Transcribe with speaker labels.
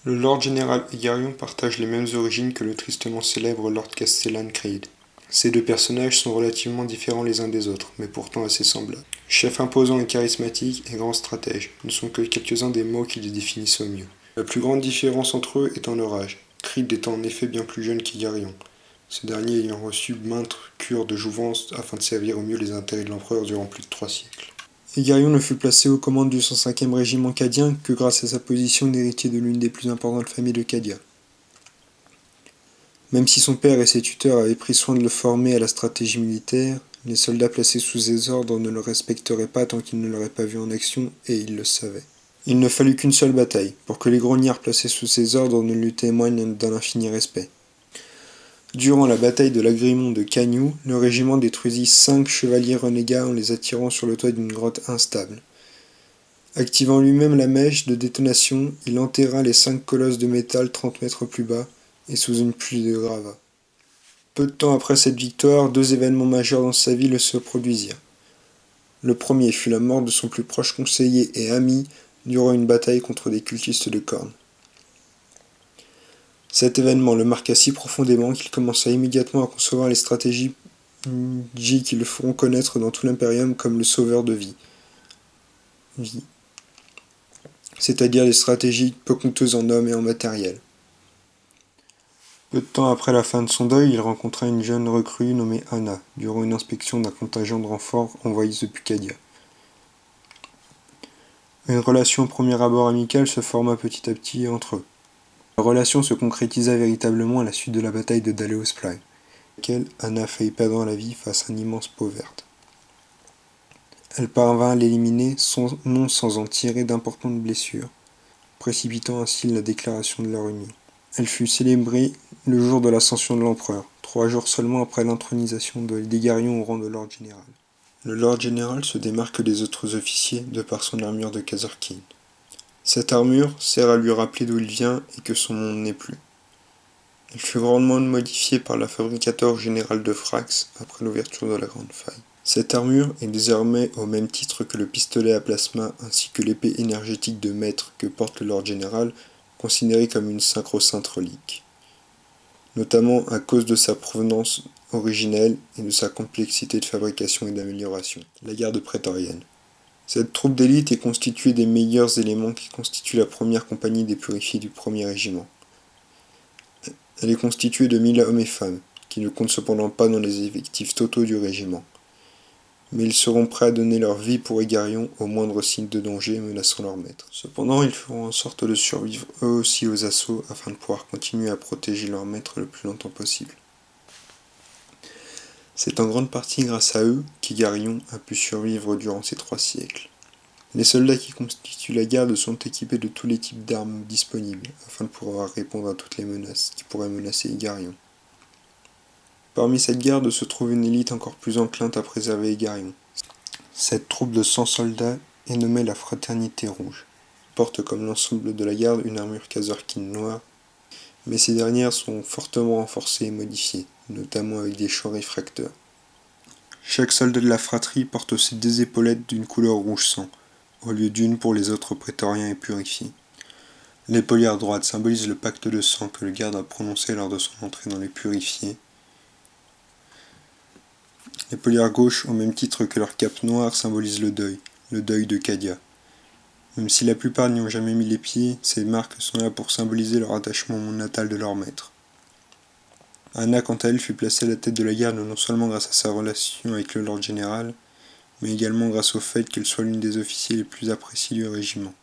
Speaker 1: Le Lord Général Hegarion partage les mêmes origines que le tristement célèbre Lord Castellan Creed. Ces deux personnages sont relativement différents les uns des autres, mais pourtant assez semblables. Chef imposant et charismatique et grand stratège ne sont que quelques-uns des mots qui les définissent au mieux. La plus grande différence entre eux étant leur âge, Creed étant en effet bien plus jeune qu'Hegarion, ce dernier ayant reçu maintes cures de jouvence afin de servir au mieux les intérêts de l'empereur durant plus de 3 siècles. Hegarion ne fut placé aux commandes du 105e régiment cadien que grâce à sa position d'héritier de l'une des plus importantes familles de Cadia. Même si son père et ses tuteurs avaient pris soin de le former à la stratégie militaire, les soldats placés sous ses ordres ne le respecteraient pas tant qu'ils ne l'auraient pas vu en action, et il le savait. Il ne fallut qu'une seule bataille pour que les grognards placés sous ses ordres ne lui témoignent d'un infini respect. Durant la bataille de l'agrément de Cagnoux, le régiment détruisit 5 chevaliers renégats en les attirant sur le toit d'une grotte instable. Activant lui-même la mèche de détonation, il enterra les 5 colosses de métal 30 mètres plus bas et sous une pluie de gravats. Peu de temps après cette victoire, 2 événements majeurs dans sa vie se produisirent. Le premier fut la mort de son plus proche conseiller et ami durant une bataille contre des cultistes de cornes. Cet événement le marqua si profondément qu'il commença immédiatement à concevoir les stratégies qui le feront connaître dans tout l'Imperium comme le sauveur de vie. C'est-à-dire les stratégies peu coûteuses en hommes et en matériel. Peu de temps après la fin de son deuil, il rencontra une jeune recrue nommée Anna, durant une inspection d'un contingent de renforts envoyé depuis Cadia. Une relation au premier abord amicale se forma petit à petit entre eux. La relation se concrétisa véritablement à la suite de la bataille de Daleos Plai, laquelle Anna faillit perdre la vie face à une immense peau verte. Elle parvint à l'éliminer non sans en tirer d'importantes blessures, précipitant ainsi la déclaration de leur union. Elle fut célébrée le jour de l'ascension de l'empereur, 3 jours seulement après l'intronisation d'Hegarion au rang de Lord Général. Le Lord Général se démarque des autres officiers de par son armure de Kazarkin. Cette armure sert à lui rappeler d'où il vient et que son monde n'est plus. Elle fut grandement modifiée par la fabricateur général de Frax après l'ouverture de la Grande Faille. Cette armure est désormais au même titre que le pistolet à plasma ainsi que l'épée énergétique de maître que porte le Lord Général, considérée comme une sacro-sainte relique, notamment à cause de sa provenance originelle et de sa complexité de fabrication et d'amélioration. La garde prétorienne. Cette troupe d'élite est constituée des meilleurs éléments qui constituent la première compagnie des purifiés du premier régiment. Elle est constituée de 1000 hommes et femmes, qui ne comptent cependant pas dans les effectifs totaux du régiment. Mais ils seront prêts à donner leur vie pour Hegarion au moindre signe de danger menaçant leur maître. Cependant, ils feront en sorte de survivre eux aussi aux assauts afin de pouvoir continuer à protéger leur maître le plus longtemps possible. C'est en grande partie grâce à eux qu'Hegarion a pu survivre durant ces 3 siècles. Les soldats qui constituent la garde sont équipés de tous les types d'armes disponibles, afin de pouvoir répondre à toutes les menaces qui pourraient menacer Hegarion. Parmi cette garde se trouve une élite encore plus enclinte à préserver Hegarion. Cette troupe de 100 soldats est nommée la Fraternité Rouge. Elle porte comme l'ensemble de la garde une armure Kazarkin noire, mais ces dernières sont fortement renforcées et modifiées, notamment avec des champs réfracteurs. Chaque soldat de la fratrie porte aussi des épaulettes d'une couleur rouge sang, au lieu d'une pour les autres prétoriens et purifiés. L'épaulière droite symbolise le pacte de sang que le garde a prononcé lors de son entrée dans les purifiés. L'épaulière gauche, au même titre que leur cape noire, symbolise le deuil de Cadia. Même si la plupart n'y ont jamais mis les pieds, ces marques sont là pour symboliser leur attachement au monde natal de leur maître. Anna, quant à elle, fut placée à la tête de la garde non seulement grâce à sa relation avec le Lord Général, mais également grâce au fait qu'elle soit l'une des officiers les plus appréciés du régiment.